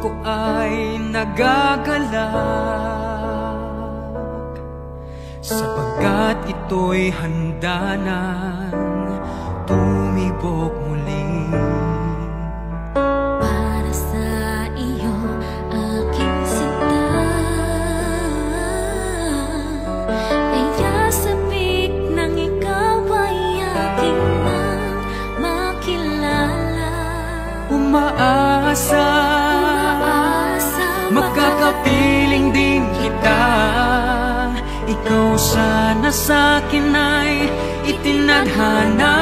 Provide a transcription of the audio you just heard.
ko ay nagagalak, sapagkat ito'y handa nang tumibok muli. Para sa iyo, aking sinta, kaya sabik nang ikaw ay aking makilala. Umaasa, makakapiling din kita. Ikaw sana sa'kin ay itinadhana.